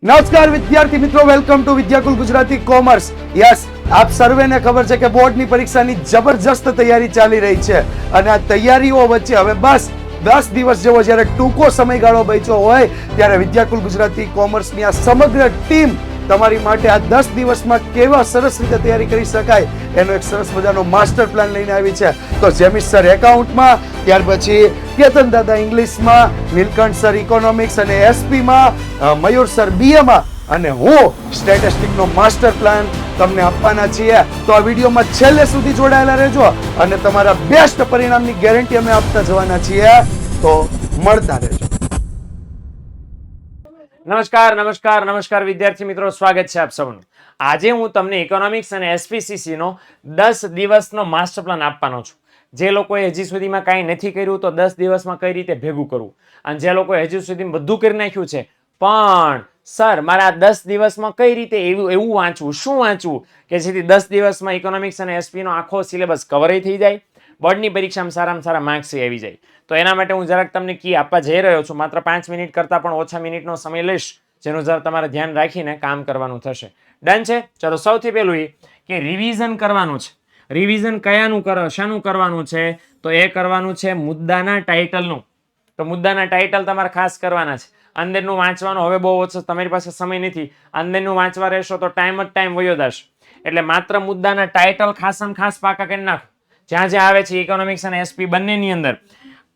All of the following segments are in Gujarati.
નમસ્કાર વિદ્યાર્થી મિત્રો, welcome to Vidyakul Gujarati commerce. Yes, આપ સર્વેને ખબર છે કે બોર્ડની પરીક્ષાની જબરજસ્ત તૈયારી ચાલી રહી છે અને આ તૈયારીઓ વચ્ચે હવે બસ 10 દિવસ જેવો જ્યારે ટૂંકો સમયગાળો બચ્યો હોય ત્યારે વિદ્યાકુલ ગુજરાતી કોમર્સની આ સમગ્ર ટીમ તમારી માટે આ 10 દિવસમાં કેવા સરસ રીતે તૈયારી કરી શકાય એનો એક સરસ મજાનો માસ્ટર પ્લાન લઈને આવી છે. તો જેમિસ સર એકાઉન્ટમાં, ત્યાર પછી કેતન દાદા ઇંગ્લિશમાં, નીલકંઠ સર ઇકોનોમિક્સ અને એસપીમાં, મયુર સર બીએમાં અને હું સ્ટેટિસ્ટિક્સનો માસ્ટર પ્લાન તમને આપવાના છીએ. તો આ વિડીયોમાં છેલ્લે સુધી જોડાયેલા રહેજો અને તમારા બેસ્ટ પરિણામની ગેરંટી અમે આપતા જવાના છીએ. તો મળતા રહેજો. નમસ્કાર વિદ્યાર્થી મિત્રો, સ્વાગત છે આપ સૌનું. આજે હું તમને ઇકોનોમિક્સ અને એસપીસીસી નો 10 દિવસનો માસ્ટર પ્લાન આપવાનો છું. જે લોકોએ હજી સુધીમાં કાંઈ નથી કર્યું તો 10 દિવસમાં કઈ રીતે ભેગું કરવું, અને જે લોકોએ હજી સુધી બધું કરી નાખ્યું છે પણ સર મારે આ 10 દિવસમાં કઈ રીતે એવું વાંચવું, શું વાંચવું કે જેથી 10 દિવસમાં ઇકોનોમિક્સ અને એસપી નો આખો સિલેબસ કવર થઈ જાય, બોર્ડની પરીક્ષામાં સારામાં સારા માર્ક્સ આવી જાય. તો એના માટે હું જરાક તમને કી આપવા જઈ રહ્યો છું. માત્ર 5 મિનિટ કરતાં પણ ઓછા મિનિટનો સમય લઈશ, જેનું જરા તમારે ધ્યાન રાખીને કામ કરવાનું થશે. ડન છે? ચલો, સૌથી પહેલું એ કે રિવિઝન કરવાનું છે. રિવિઝન શાનું કરવાનું છે? તો એ કરવાનું છે મુદ્દાના ટાઇટલનું. તો મુદ્દાના ટાઇટલ તમારે ખાસ કરવાના છે. અંદરનું વાંચવાનું હવે બહુ ઓછો, તમારી પાસે સમય નથી. અંદરનું વાંચવા રહેશો તો ટાઈમ વયો જશે. એટલે માત્ર મુદ્દાના ટાઇટલ ખાસમ ખાસ પાકા કરી નાખો, જ્યાં જ્યાં આવે છે ઇકોનોમિક્સ અને એસપી બંનેની અંદર.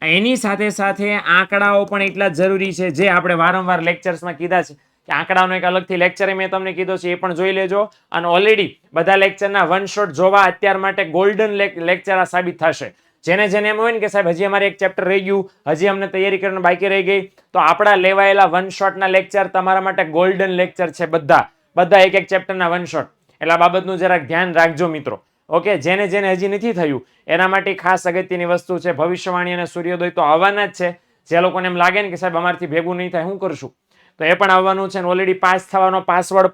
એની સાથે સાથે આંકડાઓ પણ એટલા જ જરૂરી છે, જે આપણે વારંવાર લેક્ચર્સમાં કીધા છે કે આંકડાનો એક અલગથી લેક્ચર મેં તમને કીધો છે, એ પણ જોઈ લેજો. અને ઓલરેડી બધા લેક્ચરના વન શોટ જોવા અત્યાર માટે ગોલ્ડન લેક્ચર આ સાબિત થશે. જેને એમ હોય ને કે સાહેબ હજી અમારે એક ચેપ્ટર રહી ગયું, હજી અમને તૈયારી કરવાનું બાકી રહી ગઈ, તો આપણા લેવાયેલા વન શોટના લેક્ચર તમારા માટે ગોલ્ડન લેક્ચર છે. બધા એક ચેપ્ટરના વન શોટ. એટલે આ બાબતનું જરાક ધ્યાન રાખજો મિત્રો. ઓકે, જેને હજી નથી થયું એના માટે ખાસ અગત્યની વસ્તુ છે ભવિષ્યવાણી અને સૂર્યોદય તો આવવાના જ છે. જે લોકોને એમ લાગે ને કે સાહેબ અમારથી ભેગું નહીં થાય, શું કરશું, તો એ પણ આવવાનું છે. ઓલરેડી પાસ થવાનો પાસવર્ડ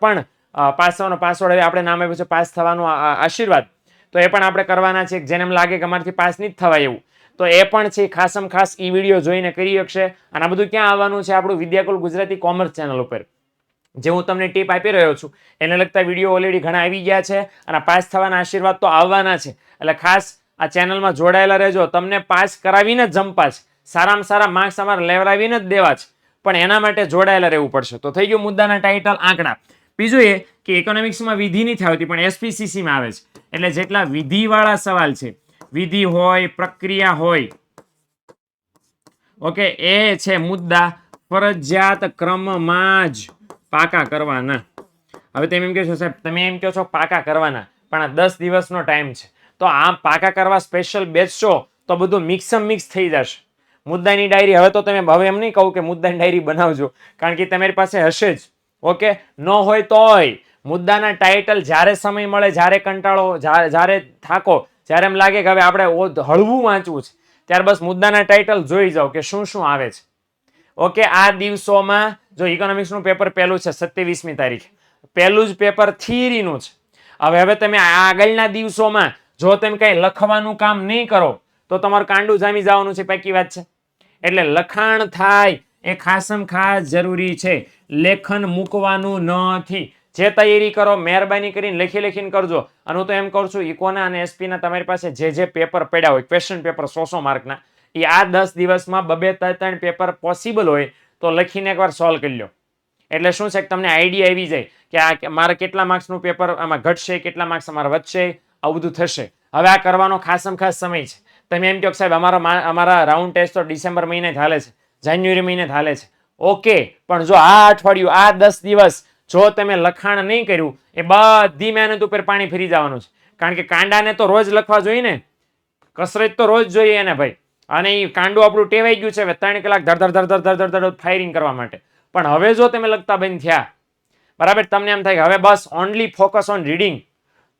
હવે આપણે નામ આપ્યું છે પાસ થવાનો આશીર્વાદ, તો એ પણ આપણે કરવાના છે. જેને એમ લાગે કે અમારથી પાસ નહીં થવાય એવું, તો એ પણ છે ખાસમ ખાસ ઈ વિડીયો જોઈને કરી શકશે. અને આ બધું ક્યાં આવવાનું છે? આપણું વિદ્યાકુલ ગુજરાતી કોમર્સ ચેનલ ઉપર. જે હું તમને ટીપ આપી રહ્યો છું એને લગતા વિડીયો ઓલરેડી ઘણા આવી ગયા છે, અને પાસ થવાના આશીર્વાદ તો આવવાના છે. એટલે ખાસ આ ચેનલમાં જોડાયેલા રહેજો. તમને પાસ કરાવીને જ જંપા છે, સારામાં સારા માર્ક્સ અમારે લેવડાવીને જ દેવા છે, પણ એના માટે જોડાયેલા રહેવું પડશે. તો થઈ ગયું મુદ્દાના ટાઇટલ, આંકડા. બીજું એ કે ઇકોનોમિક્સમાં વિધિ નથી આવતી પણ એસપીસીસીમાં આવે છે. એટલે જેટલા વિધિવાળા સવાલ છે, વિધિ હોય, પ્રક્રિયા હોય, ઓકે, એ છે મુદ્દા ફરજિયાત ક્રમમાં જ પાકા કરવાના. હવે તમે એમ કહો છો સાહેબ, તમે એમ કહો છો પાકા કરવાના, પણ આ 10 દિવસનો ટાઈમ છે, તો આ પાકા કરવા સ્પેશિયલ બેસશો તો બધું મિક્સ થઈ જશે. મુદ્દાની ડાયરી હવે તો હવે એમ નહીં કહું કે મુદ્દાની ડાયરી બનાવજો, કારણ કે તમારી પાસે હશે જ. ઓકે, ન હોય તોય મુદ્દાના ટાઇટલ જ્યારે સમય મળે, જ્યારે કંટાળો, જ્યારે થાકો, જ્યારે એમ લાગે કે હવે આપણે હળવું વાંચવું છે, ત્યારે બસ મુદ્દાના ટાઇટલ જોઈ જાઓ કે શું શું આવે છે. ઓકે, આ દિવસોમાં જો ઇકોનોમિક્સનું પેપર પહેલું છે 27મી તારીખે, પહેલું જ પેપર થિયરીનું છે. હવે તમે આગળના દિવસોમાં જો તમે કંઈ લખવાનું કામ નહીં કરો તો તમારું કાંડું જામી જવાનું છે, પાકી વાત છે. એટલે લખાણ થાય એ ખાસમ ખાસ જરૂરી છે, લેખન મૂકવાનું નથી. જે તૈયારી કરો મહેરબાની કરીને લખીને કરજો. અને હું તો એમ કહું છું ઇકોના અને એસપીના તમારી પાસે જે પેપર પડ્યા હોય, ક્વેશ્ચન પેપર 100 માર્કના, એ આ 10 દિવસમાં 2-3 પેપર પોસિબલ હોય તો લખીને એકવાર સોલ્વ કરી લો. એટલે શું છે કે તમને આઈડિયા આવી જાય કે આ મારે કેટલા માર્ક્સનું પેપર આમાં ઘટશે, કેટલા માર્ક્સ અમારા વધશે, આવું બધું થશે. હવે આ કરવાનો ખાસમ ખાસ સમય છે. તમે એમ કહો કે સાહેબ અમારા રાઉન્ડ ટેસ્ટ તો ડિસેમ્બર મહિને ચાલે છે, જાન્યુઆરી મહિને ચાલે છે. ઓકે, પણ જો આ અઠવાડિયું, આ 10 દિવસ જો તમે લખાણ નહીં કર્યું, એ બધી મહેનત ઉપર પાણી ફરી જવાનું છે. કારણ કે કાંડાને તો રોજ લખવા જોઈએ ને, કસરત તો રોજ જોઈએ એને ભાઈ. અને એ કાંડું આપણું ટેવાઈ ગયું છે 3 કલાક ધર ફાયરિંગ કરવા માટે. પણ હવે જો તમે લખતા બંધ થયા, બરાબર, તમને એમ થાય કે હવે બસ ઓનલી ફોકસ ઓન રીડિંગ,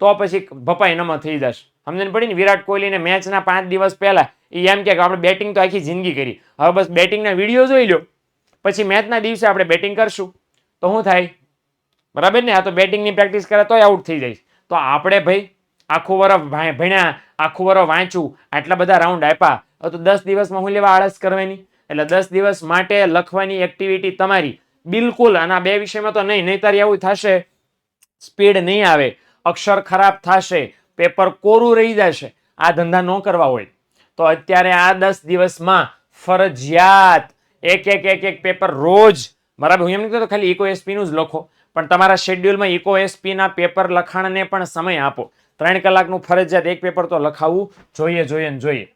તો પછી ભપાઈ નમો થઈ જશે. સમજણ પડી ને? વિરાટ કોહલીને મેચના 5 દિવસ પહેલા એ એમ કે આપણે બેટિંગ તો આખી જિંદગી કરી, હવે બસ બેટિંગના વિડીયો જોઈ લો, પછી મેચના દિવસે આપણે બેટિંગ કરશું તો શું થાય? બરાબર ને? આ તો બેટિંગની પ્રેક્ટિસ કરે તોય આઉટ થઈ જાય. તો આપણે ભાઈ આખું વરસ ભણ્યા, આખું વરસ વાંચ્યું, આટલા બધા રાઉન્ડ આપ્યા, તો 10 દિવસમાં હું લેવા આળસ કરવાની? એટલે 10 દિવસ માટે લખવાની એક્ટિવિટી તમારી બિલકુલ. અને આ બે વિષયમાં તો નહીં, નહીતર એવું થશે, સ્પીડ નહીં આવે, અક્ષર ખરાબ થશે, પેપર કોરું રહી જશે. આ ધંધા ન કરવા હોય તો અત્યારે આ 10 દિવસમાં ફરજિયાત એક પેપર રોજ, બરાબર, હું એમ નહીં કહેતો ખાલી ઇકો એસપી નું જ લખો, પણ તમારા શેડ્યુલમાં ઇકો એસપી ના પેપર લખાણને પણ સમય આપો. 3 કલાકનું ફરજિયાત એક પેપર તો લખાવવું જોઈએ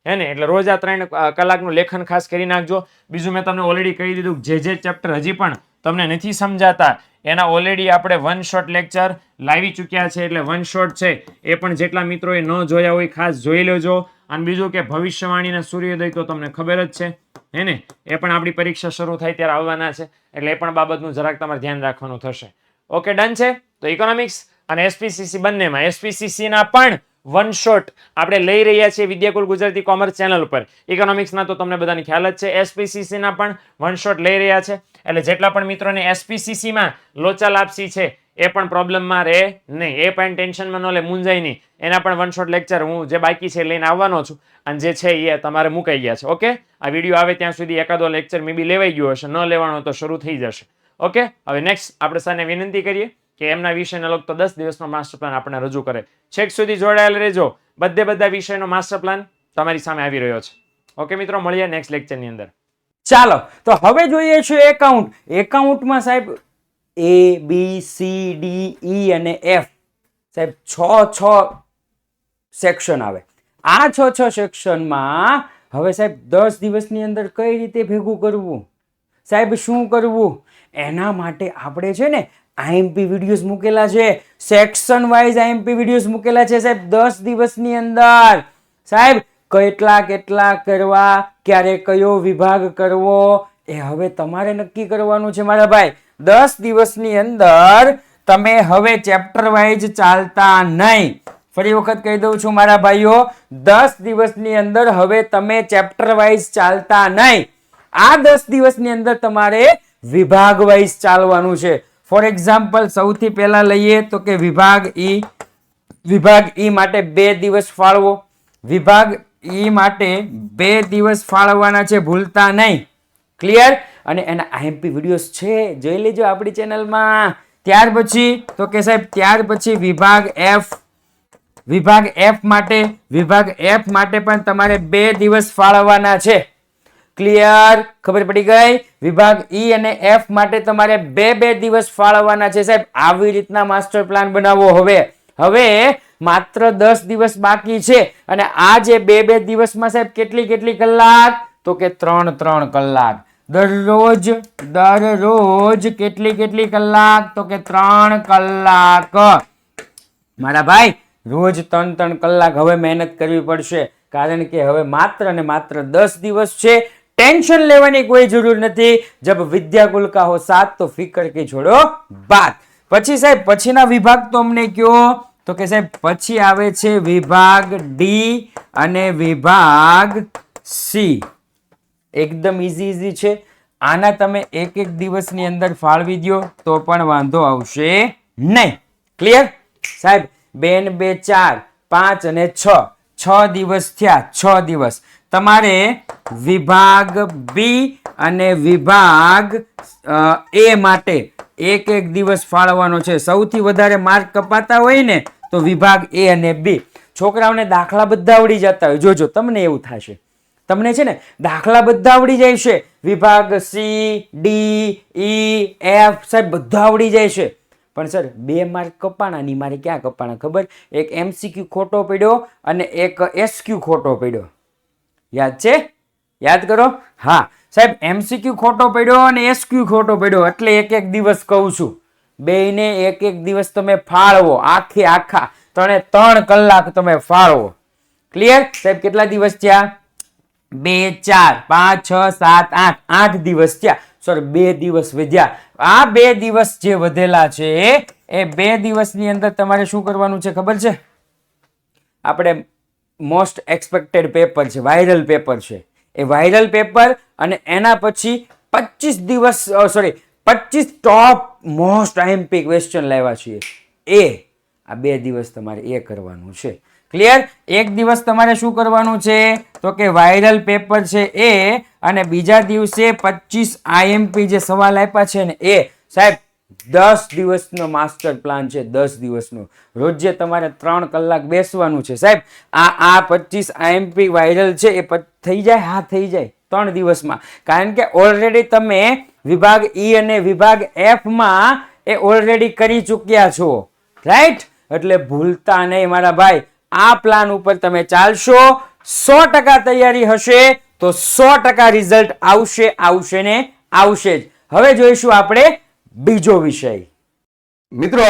હે ને. એટલે રોજ આ 3 કલાકનું લેખન ખાસ કરી નાખજો. બીજું મેં તમને ઓલરેડી કહી દીધું, જે ચેપ્ટર હજી પણ તમને નથી સમજાતા એના ઓલરેડી આપણે વન શોટ લેક્ચર લાવી ચૂક્યા છે. એટલે વન શોટ છે એ પણ જેટલા મિત્રોએ ન જોયા હોય ખાસ જોઈ લેજો. અને બીજું કે ભવિષ્યવાણીના સૂર્યોદય તો તમને ખબર જ છે હે ને, એ પણ આપણી પરીક્ષા શરૂ થાય ત્યારે આવવાના છે. એટલે એ પણ બાબતનું જરાક તમારે ધ્યાન રાખવાનું થશે. ઓકે, ડન છે. તો ઇકોનોમિક્સ અને એસપીસીસી બંનેમાં એસપીસીસી ના પણ વન શોટ આપણે લઈ રહ્યા છીએ વિદ્યાકુલ ગુજરાતી કોમર્સ ચેનલ ઉપર. ઇકોનોમિક્સના તો તમને બધાને ખ્યાલ જ છે, એસપીસીસી ના પણ વન શોટ લઈ રહ્યા છે. એટલે જેટલા પણ મિત્રોને એસપીસીસી માં લોચા લાપસી છે એ પણ પ્રોબ્લેમમાં રહે નહીં, એ પણ ટેન્શનમાં ન લે, મૂંઝાય નહીં. એના પણ વન શોટ લેક્ચર હું જે બાકી છે લઈને આવવાનો છું, અને જે છે એ તમારે મુકાઈ ગયા છે. ઓકે, આ વિડીયો આવે ત્યાં સુધી એકાદો લેક્ચર મે બી લેવાઈ ગયો હશે, ન લેવાનો તો શરૂ થઈ જશે. ઓકે, હવે નેક્સ્ટ આપણે સાને વિનંતી કરીએ કે એમના વિષયને લગતો 10 દિવસનો માસ્ટર પ્લાન આપણે રજૂ કરે. છેક સુધી જોડાયેલા રહેજો, બધા વિષયનો માસ્ટર પ્લાન તમારી સામે આવી રહ્યો છે. ઓકે મિત્રો, મળીએ નેક્સ્ટ લેક્ચરની અંદર. ચાલો તો હવે જોઈએ છે એકાઉન્ટ. એકાઉન્ટમાં સાહેબ A B C D E અને F સાહેબ 6 સેક્શન આવે. આ 6 સેક્શનમાં હવે સાહેબ 10 દિવસની અંદર કઈ રીતે ભેગું કરવું, સાહેબ શું કરવું, એના માટે આપણે છે ને આઈએમપી વિડીયોઝ મૂકેલા છે, સેક્શન વાઇઝ આઈએમપી વિડીયોઝ મૂકેલા છે સાહેબ. 10 દિવસની અંદર સાહેબ કેટલા કરવા, ક્યારે કયો વિભાગ કરવો, એ હવે તમારે નક્કી કરવાનું છે મારા ભાઈ. 10 દિવસની અંદર તમે હવે ચેપ્ટર વાઇઝ ચાલતા નહીં. ફરી વખત કહી દઉં છું મારા ભાઈઓ, 10 દિવસની અંદર હવે તમે ચેપ્ટર વાઇઝ ચાલતા નહીં. આ 10 દિવસની અંદર તમારે વિભાગ વાઇઝ ચાલવાનું છે. ફોર એક્ઝામ્પલ સૌથી પહેલા લઈએ તો કે વિભાગ ઈ માટે 2 દિવસ ફાળવો. વિભાગ ઈ માટે 2 દિવસ ફાળવવાના છે, ભૂલતા નહીં. ક્લિયર? અને એના આઈએમપી વિડીયોઝ છે, જોઈ લેજો આપણી ચેનલમાં. ત્યાર પછી વિભાગ એફ માટે પણ તમારે 2 દિવસ ફાળવવાના છે. ક્લિયર? ખબર પડી ગઈ? વિભાગ ઈ અને એફ માટે તમારે 2 દિવસ ફાળવવાના છે સાહેબ. આવી રીતના માસ્ટર પ્લાન બનાવો. હવે માત્ર 10 દિવસ બાકી છે, અને આ જે 2 દિવસમાં સાહેબ કેટલી કલાક, તો કે 3 કલાક. દરરોજ કેટલી કલાક, તો કે 3 કલાક. મારા ભાઈ રોજ 3 કલાક હવે મહેનત કરવી પડશે, કારણ કે હવે માત્ર ને માત્ર 10 દિવસ છે. टेंशन लेवानी कोई जरूर नहीं. जब विद्याकुल का हो साथ तो फिकर की छोड़ो बात. પછી સાહેબ પછીના વિભાગ તો અમને કયો, તો કે સાહેબ પછી આવે છે વિભાગ ડી અને વિભાગ સી. એકદમ ઈઝી છે. આના તમે એક દિવસની અંદર ફાળવી દો તો પણ વાંધો આવશે નહીં. ક્લિયર સાહેબ? 2 ને 2 4, 5 અને 6 દિવસ થયા. 6 દિવસ તમારે વિભાગ બી અને વિભાગ એ માટે એક દિવસ ફાળવવાનો છે. સૌથી વધારે માર્ક કપાતા હોય ને તો વિભાગ એ અને બી. છોકરાઓને દાખલા બધા આવડી જતા હોય, જોજો તમને એવું થશે. તમને છે ને દાખલા બધા આવડી જાય છે, વિભાગ સી ડી ઈ એફ સાહેબ બધા આવડી જાય છે, પણ સર 2 માર્ક કપાણા ની મારે ક્યાં કપાણા ખબર? એક એમસીક્યુ ખોટો પડ્યો અને એક એસક્યુ ખોટો પડ્યો. યાદ છે? યાદ કરો. હા સાહેબ, એમસીક્યુ ખોટો પડ્યો અને એસક્યુ ખોટો પડ્યો, એટલે એક દિવસ કહું છું. બેયને એક દિવસ તમે ફાળવો. આખા 3 કલાક તમે ફાળવો. ક્લિયર સાહેબ? કેટલા દિવસ થયા? 2 4 5 6 7 8 8 દિવસ થયા. સર 2 દિવસ વધ્યા. આ 2 દિવસ જે વધેલા છે એ 2 દિવસની અંદર તમારે શું કરવાનું છે ખબર છે? આપણે મોસ્ટ એક્સપેક્ટેડ પેપર છે, વાયરલ પેપર છે, એ વાયરલ પેપર અને એના પછી 25 ટોપ મોસ્ટ આઈએમપી ક્વેશ્ચન લાવ્યા છીએ, એ આ 2 દિવસ તમારે એ કરવાનું છે. ક્લિયર? એક દિવસ તમારે શું કરવાનું છે, તો કે વાયરલ પેપર છે એ, અને બીજા દિવસે 25 IMP જે સવાલ આપ્યા છે ને એ સાહેબ 10 દિવસનો માસ્ટર પ્લાન છે. 10 દિવસનો રોજે તમારે 3 કલાક બેસવાનું છે સાહેબ. આ 25 IMP વાયરલ છે એ થઈ જાય. હા, થઈ જાય 3 દિવસમાં. કારણ કે ઓલરેડી તમે વિભાગ ઈ અને વિભાગ એફ માં એ ઓલરેડી કરી ચૂક્યા છો, રાઈટ? એટલે ભૂલતા નહીં મારા ભાઈ. આ પ્લાન ઉપર તમે ચાલશો, 100% તૈયારી હશે તો 100% રિઝલ્ટ આવશે ને આવશે જ. હવે જોઈશું આપણે બીજો વિષય. મિત્રો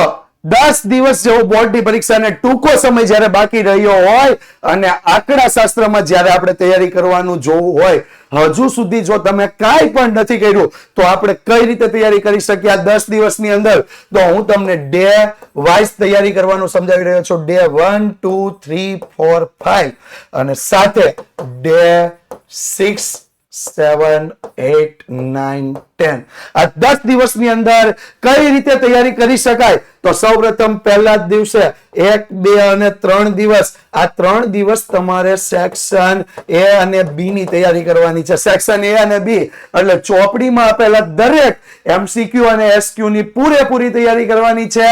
10 દિવસ જેવો બોર્ડની પરીક્ષાને ટૂંકો સમય જ્યારે બાકી રહ્યો હોય અને આંકડા શાસ્ત્રમાં જ્યારે આપણે તૈયારી કરવાનું જોવું હોય, હજુ સુધી જો તમે કાંઈ પણ નથી કર્યું તો આપણે કઈ રીતે તૈયારી કરી શકીએ આ 10 દિવસની અંદર, તો હું તમને ડે વાઇઝ તૈયારી કરવાનું સમજાવી રહ્યો છું. ડે 1 2 3 4 5 અને સાથે ડે 6 7 8 9 10 આ 10 દિવસની અંદર કઈ રીતે તૈયારી કરી શકાય, તો સૌપ્રથમ પહેલા જ દિવસે 1 2 અને 3 દિવસ, આ 3 દિવસ તમારે સેક્શન એ અને બી ની તૈયારી કરવાની છે. સેક્શન એ અને બી એટલે ચોપડીમાં આપેલા દરેક MCQ અને SQ ની પૂરેપૂરી તૈયારી કરવાની છે.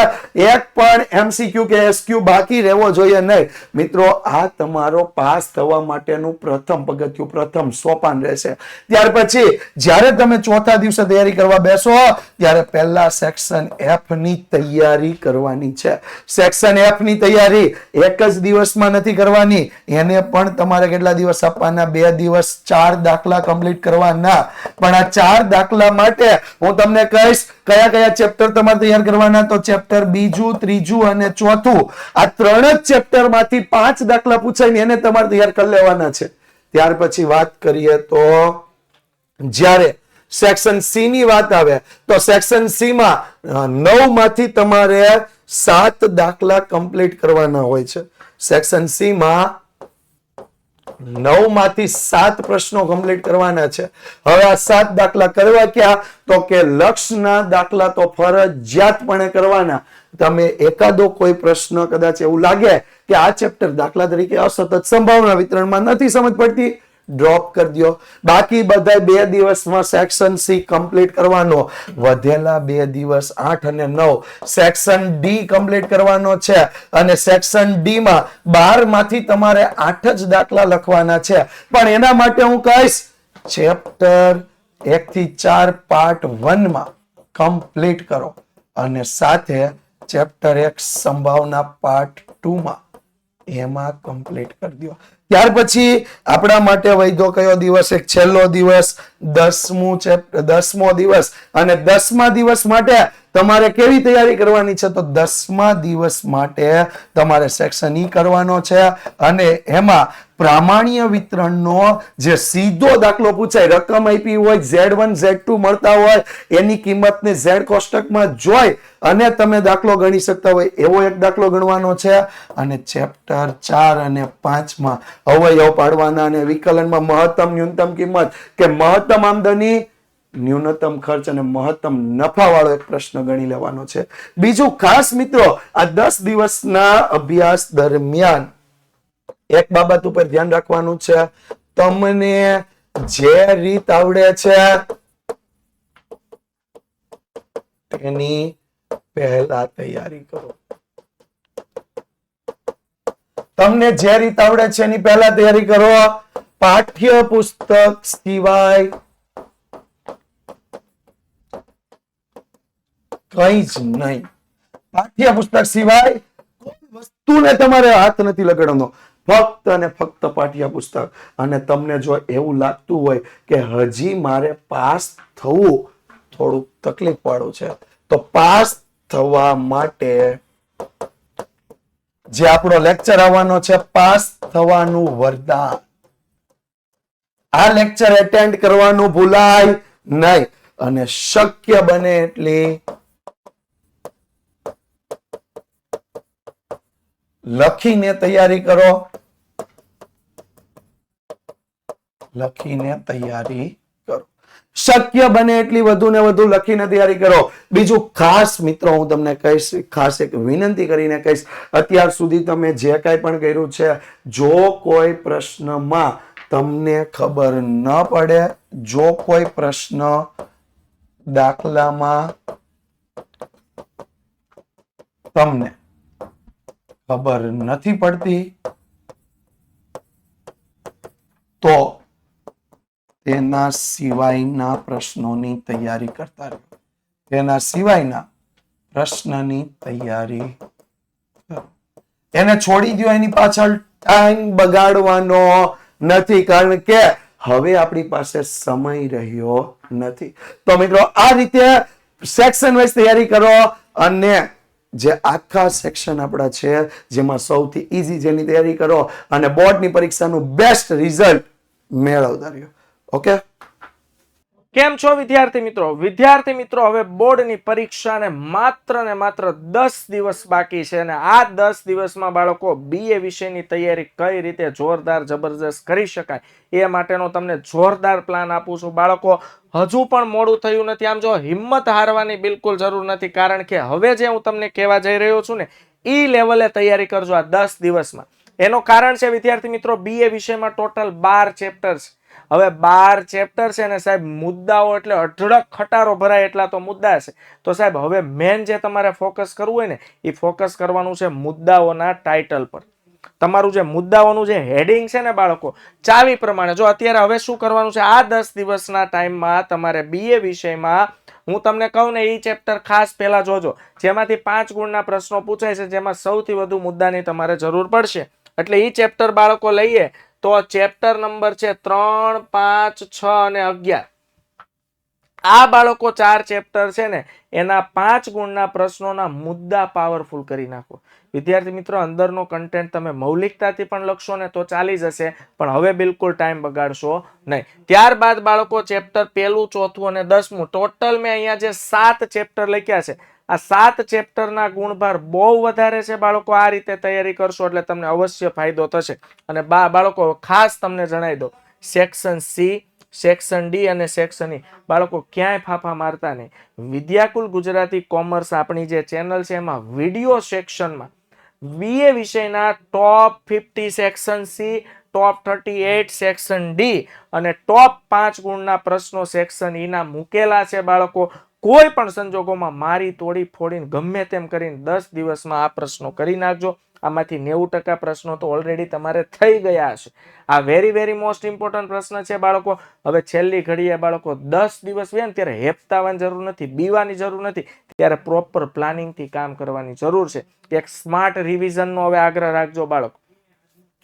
એક પણ MCQ કે SQ બાકી રહેવો જોઈએ નહીં. મિત્રો આ તમારો પાસ થવા માટેનું પ્રથમ પગથિયું, પ્રથમ સોપાન રહેશે. ત્યાર પછી જ્યારે તમે ચોથા દિવસે તૈયારી કરવા બેસો ત્યારે પહેલા સેક્શન એફ ની તૈયારી કરવાની છે. સેક્શન એફ ની તૈયારી એક જ દિવસમાં નથી કરવાની, એને પણ તમારે કેટલા દિવસ આપવાના? 2 દિવસ, 4 દાખલા કમ્પ્લીટ કરવાના. પણ આ 4 દાખલા માટે હું તમને કહીશ કયા કયા ચેપ્ટર તમારે તૈયાર કરવાના. તો ચેપ્ટર બીજું, ત્રીજું અને ચોથું, આ 3 જ ચેપ્ટર માંથી 5 દાખલા પૂછાય ને એને તમારે તૈયાર કરી લેવાના છે. ત્યાર પછી વાત કરીએ તો જ્યારે સેક્શન સી ની વાત આવે તો સેક્શન સી માં 9 માંથી તમારે 7 દાખલા કમ્પ્લીટ કરવાના હોય છે. સેક્શન સી માં 9 માંથી 7 પ્રશ્નો કમ્પ્લીટ કરવાના છે. હવે આ 7 દાખલા કરવા ક્યાં? તો કે લક્ષના દાખલા તો ફરજિયાતપણે કરવાના. તમે એકાદો કોઈ પ્રશ્ન કદાચ એવું લાગે કે આ ચેપ્ટર દાખલા તરીકે અસતત સંભાવના વિતરણમાં નથી સમજ પડતી, ડ્રોપ કરી દો. બાકી બધા 2 દિવસમાં સેક્શન સી કમ્પ્લીટ કરવાનો. વધેલા 2 દિવસ 8 અને 9 સેક્શન ડી કમ્પ્લીટ કરવાનો છે. અને સેક્શન ડી માં 12 માંથી તમારે 8 જ દાખલા લખવાના છે. પણ એના માટે હું કહીશ ચેપ્ટર 1 થી 4 પાર્ટ 1 માં કમ્પ્લીટ કરો અને સાથે ચેપ્ટર 1 સંભાવના પાર્ટ 2 માં એમાં કમ્પ્લીટ કરી દો. ત્યાર પછી આપણા માટે વૈધો કયો દિવસ? એક છેલ્લો દિવસ, 10મો દિવસ. અને 10મા દિવસ માટે તમારે કેવી તૈયારી કરવાની છે? તો 10મા દિવસ માટે તમારે સેક્શન ઈ કરવાનો છે અને એમાં પ્રામાણ્ય વિતરણનો જે સીધો દાખલો પૂછાય, રકમ આપી હોય, Z1 Z2 મળતા હોય, એની કિંમતને Z કોષ્ટકમાં જોઈ અને તમે દાખલો ગણી શકતા હોય એવો એક દાખલો ગણવાનો છે. અને ચેપ્ટર 4 અને 5 માં અવયવ પાડવાના અને વિકલનમાં મહત્તમ ન્યૂનતમ કિંમત કે મહત્તમ આમદની, ન્યૂનતમ ખર્ચ અને મહત્તમ નફા વાળો એક પ્રશ્ન ગણી લેવાનો છે. બીજું ખાસ મિત્રો, આ 10 દિવસના અભ્યાસ દરમિયાન એક બાબત ઉપર ધ્યાન રાખવાનું છે. તમને જે રીત આવડે છે તેની પહેલા તૈયારી કરો. તમને જે રીત આવડે છે એની પહેલા તૈયારી કરો. પાઠ્ય પુસ્તક સિવાય કઈ જ નહીં. પાઠ્ય પુસ્તક સિવાય કોઈ વસ્તુને તમારે હાથ નથી લગાડવાનો. ફક્ત અને ફક્ત પાઠ્ય પુસ્તક. અને તમને જો એવું લાગતું હોય કે હજી મારે પાસ થવું થોડું તકલીફ વાળું છે, તો પાસ થવા માટે જે આપણો લેક્ચર આવવાનો છે, પાસ થવાનું વરદાન, આ લેક્ચર એટેન્ડ કરવાનું ભૂલાય નહીં. અને શક્ય બને એટલી લખીને તૈયારી કરો. લખીને તૈયારી કરો. શક્ય બને એટલી વધુ ને વધુ લખીને તૈયારી કરો. બીજું ખાસ મિત્રો હું તમને કહીશ, ખાસ એક વિનંતી કરીને કહીશ, અત્યાર સુધી તમે જે કાંઈ પણ કર્યું છે, જો કોઈ પ્રશ્નમાં તમને ખબર ન પડે, જો કોઈ પ્રશ્ન દાખલામાં તમને ખબર નથી પડતી તો તેના સિવાયના પ્રશ્નોની તૈયારી કરતા રહો. તેના સિવાયના પ્રશ્નની તૈયારી કરો. એને છોડી દો, એની પાછળ ટાઈમ બગાડવાનો નથી, કારણ કે હવે આપણી પાસે સમય રહ્યો નથી. તો મિત્રો આ રીતે સેક્શન વાઇઝ તૈયારી કરો, અને જે આખા સેક્શન આપણા છે જેમાં સૌથી ઈઝી જેની તૈયારી કરો અને બોર્ડની પરીક્ષાનું બેસ્ટ રિઝલ્ટ મેળવતા રહ્યો. ઓકે, કેમ છો વિદ્યાર્થી મિત્રો? વિદ્યાર્થી મિત્રો, હવે બોર્ડની પરીક્ષાને માત્ર ને માત્ર 10 દિવસ બાકી છે, અને આ 10 દિવસમાં બાળકો બીએ વિષયની તૈયારી કઈ રીતે જોરદાર જબરજસ્ત કરી શકાય એ માટેનો તમને જોરદાર પ્લાન આપું છું. બાળકો, હજુ પણ મોડું થયું નથી. આમ જો હિંમત હારવાની બિલકુલ જરૂર નથી, કારણ કે હવે જે હું તમને કહેવા જઈ રહ્યો છું ને ઈ લેવલે તૈયારી કરજો આ 10 દિવસમાં. એનું કારણ છે વિદ્યાર્થી મિત્રો, બીએ વિષયમાં ટોટલ 12 ચેપ્ટર છે. હવે 12 ચેપ્ટર છે ને સાહેબ, મુદ્દાઓ એટલે અઢળક ખટારો ભરાય એટલા તો મુદ્દા છે. તો સાહેબ હવે મેન જે તમારે ફોકસ કરવું હોય ને એ ફોકસ કરવાનું છે મુદ્દાઓના ટાઇટલ પર. તમારું જે મુદ્દાઓનું જે હેડિંગ છે ને બાળકો, ચાવી પ્રમાણે જો અત્યારે હવે શું કરવાનું છે, આ 10 દિવસના ટાઈમમાં તમારે બીએ વિષયમાં હું તમને કહું ને એ ચેપ્ટર ખાસ પહેલા જોજો, જેમાંથી 5 ગુણના પ્રશ્નો પૂછાય છે, જેમાં સૌથી વધુ મુદ્દાની તમારે જરૂર પડશે. એટલે એ ચેપ્ટર બાળકો લઈએ તો ચેપ્ટર નંબર છે 3, 5, 6 અને 11. આ બાળકો 4 ચેપ્ટર છે ને એના 5 ગુણના પ્રશ્નોના મુદ્દા પાવરફુલ કરી નાખો. વિદ્યાર્થી મિત્રો, અંદરનો કન્ટેન્ટ તમે મૌલિકતાથી પણ લખશો ને તો ચાલી જશે, પણ હવે બિલકુલ ટાઈમ બગાડશો નહીં. ત્યારબાદ બાળકો ચેપ્ટર 1, 4 અને 10, ટોટલ મેં અહીંયા જે 7 ચેપ્ટર લખ્યા છે, આ 7 ચેપ્ટરના ગુણભાર બહુ વધારે છે બાળકો. આ રીતે તૈયારી કરશો એટલે તમને અવશ્ય ફાયદો થશે. અને બાળકો ખાસ તમને જણાવી દો, સેક્શન સી, સેક્શન ડી અને સેક્શન ઈ બાળકો ક્યાંય ફાફા મારતા નહીં. વિદ્યાકુલ ગુજરાતી કોમર્સ આપણી જે ચેનલ છે એમાં વિડીયો સેક્શનમાં બીએ વિષયના ટોપ 50 સેક્શન સી, ટોપ 38 સેક્શન ડી અને ટોપ 5 ગુણના પ્રશ્નો સેક્શન ઈ ના મૂકેલા છે બાળકો. કોઈ પણ સંજોગોમાં મારી તોડી ફોડીને ગમે તેમ કરીને 10 દિવસમાં આ પ્રશ્નો કરી નાખજો. આમાંથી 90% પ્રશ્નો તો ઓલરેડી તમારે થઈ ગયા હશે. આ વેરી મોસ્ટ ઇમ્પોર્ટન્ટ પ્રશ્ન છે બાળકો. હવે છેલ્લી ઘડીએ બાળકો 10 દિવસ હોય ને ત્યારે હેપતાવાની જરૂર નથી, બીવાની જરૂર નથી, ત્યારે પ્રોપર પ્લાનિંગથી કામ કરવાની જરૂર છે. એક સ્માર્ટ રિવિઝનનો હવે આગ્રહ રાખજો બાળકો.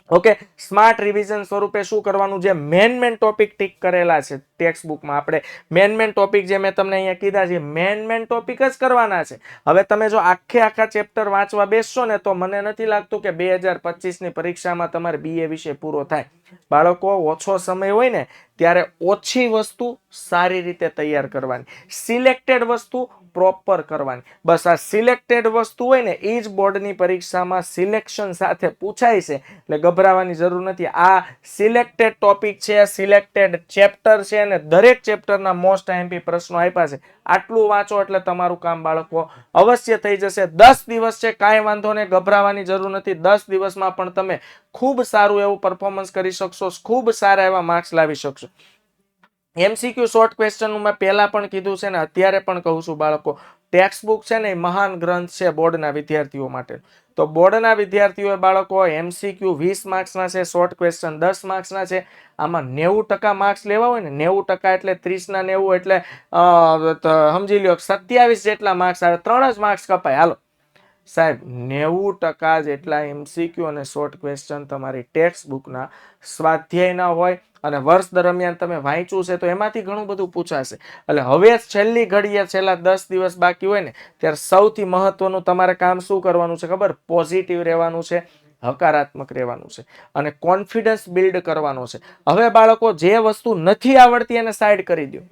ઓકે, સ્માર્ટ રિવિઝન સ્વરૂપે શું કરવાનું, જે મેન ટોપિક ટીક કરેલા છે ટેક્સ્ટ બુકમાં, આપણે મેન ટોપિક જે મેં તમને અહીંયા કીધા છે મેન ટોપિક જ કરવાના છે. હવે તમે જો આખા ચેપ્ટર વાંચવા બેસશો ને તો મને નથી લાગતું કે 2025 ની પરીક્ષામાં તમારે બીએ વિષય પૂરો થાય. બાળકો, ઓછો સમય હોય ને ત્યારે ઓછી વસ્તુ સારી રીતે તૈયાર કરવાની, સિલેક્ટેડ વસ્તુ પ્રોપર કરવાની. બસ આ સિલેક્ટેડ વસ્તુ હોય ને એ જ બોર્ડની પરીક્ષામાં સિલેક્શન સાથે પૂછાય છે, એટલે ગભરાવાની જરૂર નથી. આ સિલેક્ટેડ ટોપિક છે, સિલેક્ટેડ ચેપ્ટર છે અને દરેક ચેપ્ટરના મોસ્ટ આઈએમપી પ્રશ્નો આપ્યા છે. આટલું વાંચો એટલે તમારું કામ બાળકો અવશ્ય થઈ જશે. 10 દિવસ છે, કાંઈ વાંધો નહીં, ગભરાવાની જરૂર નથી. 10 દિવસમાં પણ તમે ખૂબ સારું એવું પરફોર્મન્સ કરી શકશો, ખૂબ સારા એવા માર્ક્સ લાવી શકશો. MCQ શોર્ટ ક્વેશ્ચનનું મેં પહેલા પણ કીધું છે ને અત્યારે પણ કહું છું બાળકો, ટેક્સ્ટ બુક છે ને એ મહાન ગ્રંથ છે બોર્ડના વિદ્યાર્થીઓ માટે. તો બોર્ડના વિદ્યાર્થીઓ બાળકો MCQ 20 માર્ક્સના છે, શોર્ટ ક્વેશ્ચન 10 માર્ક્સના છે. આમાં 90% માર્ક્સ લેવા હોય ને, 90% એટલે 30 ના 90 એટલે સમજી લ્યો 27 જેટલા માર્ક્સ આવે, 3 જ માર્ક્સ કપાય. હાલો સાહેબ, 90% જેટલા MCQ અને શોર્ટ ક્વેશ્ચન તમારી ટેક્સ્ટ બુકના સ્વાધ્યાયના હોય અને વર્ષ દરમિયાન તમે વાંચ્યું છે તો એમાંથી ઘણું બધું પૂછાશે. એટલે હવે છેલ્લી ઘડીએ છેલ્લા 10 દિવસ બાકી હોય ને ત્યારે સૌથી મહત્વનું તમારે કામ શું કરવાનું છે ખબર? પોઝિટિવ રહેવાનું છે, હકારાત્મક રહેવાનું છે અને કોન્ફિડન્સ બિલ્ડ કરવાનો છે. હવે બાળકો, જે વસ્તુ નથી આવડતી એને સાઈડ કરી દો.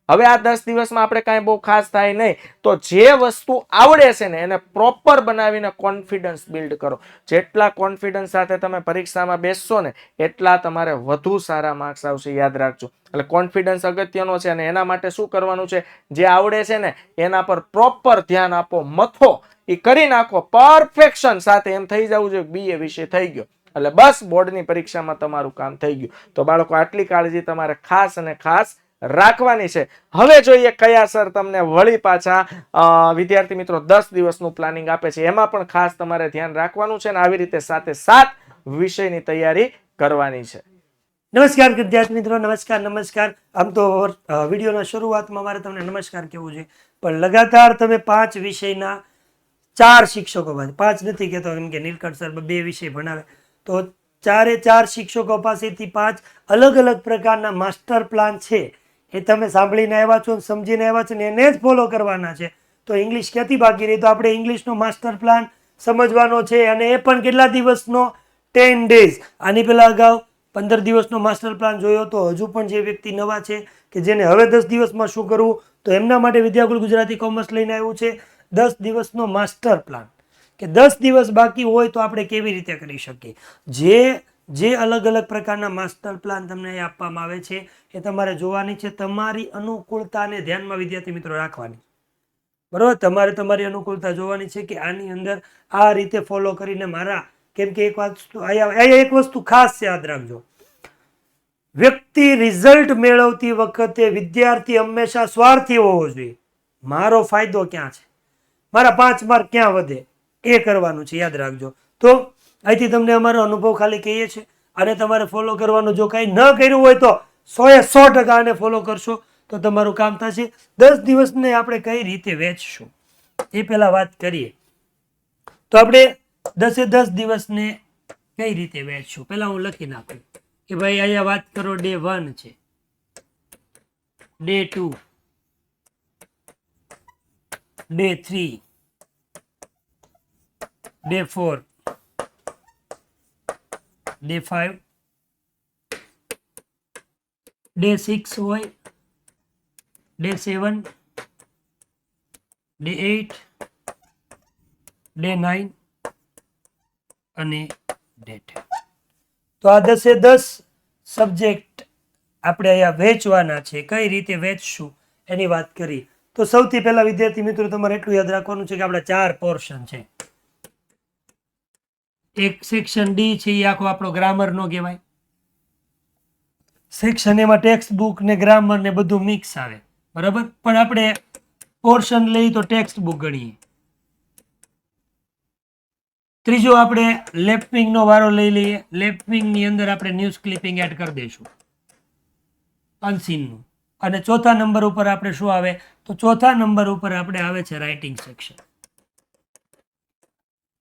હવે આ 10 દિવસમાં આપણે કાંઈ બહુ ખાસ થાય નહીં, તો જે વસ્તુ આવડે છે ને એને પ્રોપર બનાવીને કોન્ફિડન્સ બિલ્ડ કરો. જેટલા કોન્ફિડન્સ સાથે તમે પરીક્ષામાં બેસશો ને એટલા તમારે વધુ સારા માર્ક્સ આવશે, યાદ રાખજો. એટલે કોન્ફિડન્સ અગત્યનો છે અને એના માટે શું કરવાનું છે, જે આવડે છે ને એના પર પ્રોપર ધ્યાન આપો, મથો, એ કરી નાખો પરફેક્શન સાથે. એમ થઈ જવું જોઈએ બીએ વિષય થઈ ગયો. એટલે બસ બોર્ડની પરીક્ષામાં તમારું કામ થઈ ગયું. તો બાળકો આટલી કાળજી તમારે ખાસ અને ખાસ રાખવાની છે. હવે જોઈએ કયા સર તમને વળી પાછા વિદ્યાર્થી મિત્રો 10 દિવસનું પ્લાનિંગ આપે છે. એમાં પણ ખાસ તમારે ધ્યાન રાખવાનું છે અને આવી રીતે સાથે 7 વિષયની તૈયારી કરવાની છે. નમસ્કાર વિદ્યાર્થી મિત્રો, નમસ્કાર. આમ તો વિડીયોના શરૂઆતમાં મારે તમને નમસ્કાર કહેવું છે, પણ લગાતાર તમે 5 વિષયના 4 શિક્ષકો પાસે, 5 નથી કહેતો કેમ કે નીલકંઠ સર 2 વિષય ભણાવે, તો 4 શિક્ષકો પાસેથી 5 અલગ અલગ પ્રકારના માસ્ટર પ્લાન છે એ તમે સાંભળીને આવ્યા છો, સમજીને આવ્યા છો ને એને જ ફોલો કરવાના છે. તો ઇંગ્લિશ ક્યાંથી બાકી રહી? તો આપણે ઇંગ્લિશનો માસ્ટર પ્લાન સમજવાનો છે અને એ પણ કેટલા દિવસનો? 10 days. આની પહેલા અગાઉ 15 દિવસનો માસ્ટર પ્લાન જોયો તો હજુ પણ જે વ્યક્તિ નવા છે કે જેને હવે 10 દિવસમાં શું કરવું, તો એમના માટે વિદ્યાકુલ ગુજરાતી કોમર્સ લઈને આવ્યું છે 10 દિવસનો માસ્ટર પ્લાન, કે 10 દિવસ બાકી હોય તો આપણે કેવી રીતે કરી શકીએ. જે અલગ અલગ પ્રકારના માસ્ટર પ્લાન તમને આપવામાં આવે છે એ તમારે જોવાની છે. તમારી અનુકૂળતાને ધ્યાનમાં વિદ્યાર્થી મિત્રો રાખવાની, બરોબર? તમારે તમારી અનુકૂળતા જોવાની છે કે આની અંદર આ રીતે ફોલો કરીને મારા, કેમ કે એક વસ્તુ ખાસ યાદ રાખજો, વ્યક્તિ રિઝલ્ટ મેળવતી વખતે વિદ્યાર્થી હંમેશા સ્વાર્થી હોવો જોઈએ. મારો ફાયદો ક્યાં છે, મારા 5 માર્ક ક્યાં વધે, એ કરવાનું છે, યાદ રાખજો. તો અહીંથી તમને અમારો અનુભવ ખાલી કહીએ છીએ અને તમારે ફોલો કરવાનું. જો કંઈ ન કર્યું હોય તો 100% આને ફોલો કરશો તો તમારું કામ થશે. 10 દિવસને આપણે કઈ રીતે વેચશું એ પહેલા વાત કરીએ. તો આપણે 10 દિવસને કઈ રીતે વેચશું પહેલા હું લખી નાખું કે ભાઈ અહીંયા વાત કરો, ડે 1 છે, day 2, day 3, day 4, day 5, day 6 હોય, ડે 7, ડે 8, ડે 9 અને ડે 10. તો આ 10 સબ્જેક્ટ આપણે અહીંયા વેચવાના છે. કઈ રીતે વેચશું એની વાત કરી. તો સૌથી પહેલા વિદ્યાર્થી મિત્રો તમારે એટલું યાદ રાખવાનું છે કે આપણા 4 પોર્શન છે. એક સેક્શન ડી છે, એ આખો આપણો ગ્રામર નો કહેવાય સેક્શન. એમાં ટેક્સ્ટ બુક ને ગ્રામર ને બધું મિક્સ આવે, બરાબર? પણ આપણે પોર્શન લઈ તો ટેક્સ્ટ બુક ગણીએ. ત્રીજો આપણે લેફ્ટ વિંગ નો વારો લઈ લઈએ. લેફ્ટ વિંગ ની અંદર આપણે ન્યૂઝ ક્લિપિંગ એડ કરી દઈશું, અનસીન નું. અને ચોથા નંબર ઉપર આપણે શું આવે? તો ચોથા નંબર ઉપર આપણે આવે છે રાઇટિંગ સેક્શન.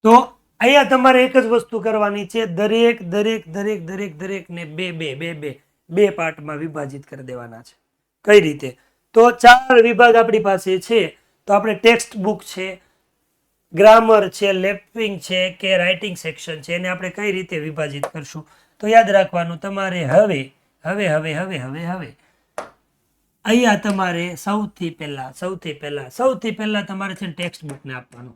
તો અહીંયા તમારે એક જ વસ્તુ કરવાની છે, દરેક ને બે પાર્ટમાં વિભાજિત કરી દેવાના છે. કઈ રીતે? તો 4 વિભાગ આપણી પાસે છે. તો આપણે ટેક્સ્ટ બુક છે, ગ્રામર છે, લેફ્ટ છે કે રાઇટિંગ સેક્શન છે, એને આપણે કઈ રીતે વિભાજિત કરશું? તો યાદ રાખવાનું તમારે હવે અહીંયા તમારે સૌથી પહેલા તમારે છે ટેક્સ્ટ બુકને આપવાનું.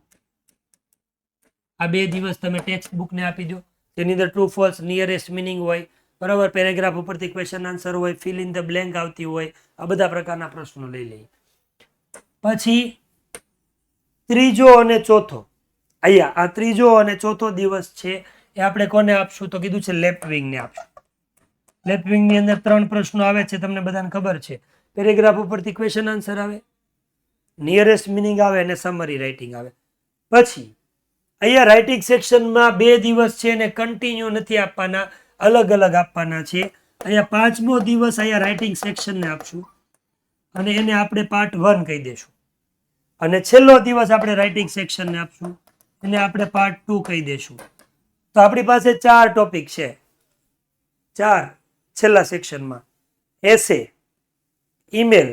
આ 2 દિવસ તમે ટેક્સ્ટ બુકને આપી દો. તેની અંદર ટ્રુ ફોલ્સ, નિયરેસ્ટ મિનિંગ હોય, બરાબર? પેરેગ્રાફ ઉપરથી ક્વેશ્ચન આન્સર હોય, ફિલ ઇન ધ બ્લેન્ક આવતી હોય, આ બધા પ્રકારના પ્રશ્નો લઈ લઈએ. પછી ત્રીજો અને ચોથો, અહીંયા આ ત્રીજો અને ચોથો દિવસ છે એ આપણે કોને આપશું? તો કીધું છે લેફ્ટ વિંગ ને આપશું. લેફ્ટ વિંગ ની અંદર 3 પ્રશ્નો આવે છે, તમને બધાને ખબર છે. પેરેગ્રાફ ઉપરથી ક્વેશ્ચન આન્સર આવે, નિયરેસ્ટ મિનિંગ આવે અને સમરી રાઇટિંગ આવે. પછી અહીંયા રાઇટિંગ સેક્શનમાં 2 દિવસ છે અને કન્ટિન્યુ નથી આપવાના, અલગ અલગ આપવાના છે. અહીંયા 5મો દિવસ અહીંયા રાઇટિંગ સેક્શનને આપશું અને એને આપણે પાર્ટ 1 કહી દેશું. અને છેલ્લો દિવસ આપણે રાઇટિંગ સેક્શનને આપશું, એને આપણે પાર્ટ 2 કહી દેશું. તો આપણી પાસે 4 ટોપિક છે. 4 છેલ્લા સેક્શનમાં એસે, ઈમેલ,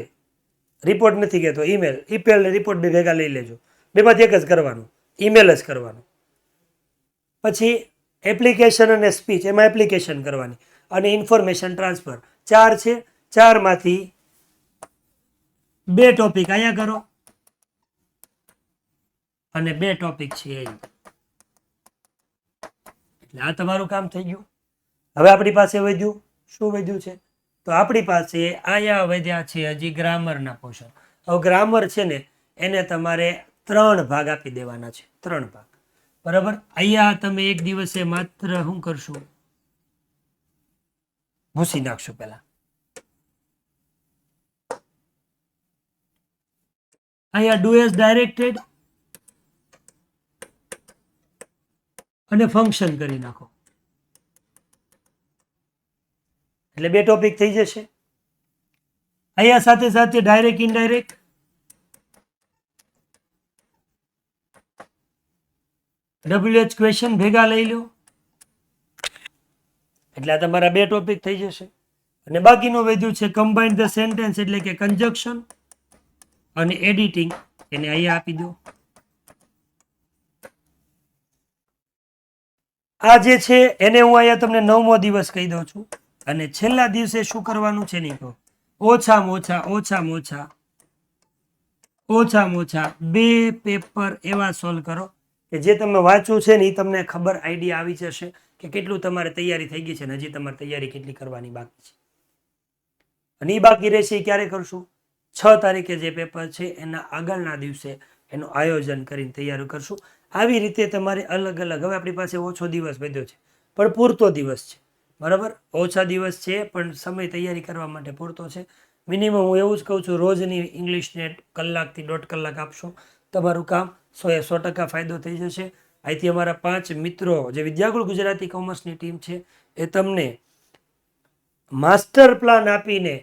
રિપોર્ટ નથી કહેતો, ઈમેલ, ઈમેલ ને રિપોર્ટ બે ભેગા લઈ લેજો, બેમાંથી એક જ કરવાનું, ઈમેલ જ કરવાનું. પછી એપ્લિકેશન અને સ્પીચ, એમાં એપ્લિકેશન કરવાની, અને ઇન્ફોર્મેશન ટ્રાન્સફર. 4 છે. 4 માંથી 2 ટોપિક અહીંયા કરો અને 2 ટોપિક છે અહીંયા. એટલે આ તમારું કામ થઈ ગયું. હવે આપણી પાસે વધ્યું, શું વધ્યું છે? તો આપણી પાસે અહીંયા વધ્યા છે હજી ગ્રામરના પોર્શન. હવે ગ્રામર છે ને એને તમારે 3 ભાગ આપી દેવાના છે. 3 ભાગ. બરાબર. અહીંયા તમે એક દિવસે માત્ર શું કરશો, ભૂસી નાખશો પહેલા. અહીંયા ડુ એઝ ડાયરેક્ટેડ અને ફંક્શન કરી નાખો એટલે 2 ટોપિક થઈ જશે. અહીંયા સાથે સાથે ડાયરેક્ટ ઇનડાયરેક્ટ WH ક્વેશ્ચન ભેગા લઈ લો એટલે આ તમારા 2 ટોપિક થઈ જશે. અને બાકીનું વધ્યું છે કમ્બાઇન ધ સેન્ટેન્સ એટલે કે કન્જક્શન અને એડિટિંગ, એને અહીંયા આપી દો. આ જે છે એને હું અહીંયા તમને 9મો દિવસ કહી દઉં છું. અને છેલ્લા દિવસે શું કરવાનું છે નહીં કહો. ઓછામાં ઓછા 2 પેપર એવા સોલ્વ કરો કે જે તમે વાંચ્યું છે ને એ તમને ખબર આઈડિયા આવી જશે કે કેટલું તમારે તૈયારી થઈ ગઈ છે ને હજી તમારે તૈયારી કેટલી કરવાની બાકી છે. અને એ બાકી રહેશે એ ક્યારે કરશું? 6 તારીખે જે પેપર છે એના આગળના દિવસે એનું આયોજન કરીને તૈયારી કરશું. આવી રીતે તમારે અલગ અલગ, હવે આપણી પાસે ઓછો દિવસ વધ્યો છે પણ પૂરતો દિવસ છે, બરાબર. ઓછા દિવસ છે પણ સમય તૈયારી કરવા માટે પૂરતો છે. મિનિમમ હું એવું જ કહું છું, રોજની ઇંગ્લિશને કલાકથી 1.5 કલાક આપશો, તમારું કામ 100% ફાયદો થઈ જશે. અહીંથી અમારા 5 મિત્રો જે વિદ્યાકુલ ગુજરાતી કોમર્સની ટીમ છે એ તમને માસ્ટર પ્લાન આપીને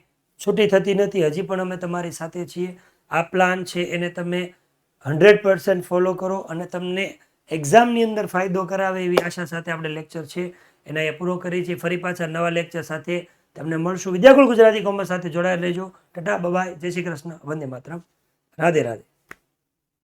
છૂટી થતી નથી. હજી પણ અમે તમારી સાથે છીએ. આ પ્લાન છે એને તમે 100% ફોલો કરો અને તમને એક્ઝામની અંદર ફાયદો કરાવે એવી આશા સાથે આપણે લેક્ચર છે એના અહીંયા પૂરો કરીએ છીએ. ફરી પાછા નવા લેક્ચર સાથે તમને મળશું. વિદ્યાકુલ ગુજરાતી કોમર્સ સાથે જોડાયેલા રહેજો. ટાટા, બાય, જય શ્રી કૃષ્ણ, વંદે માતરમ, રાધે રાધે.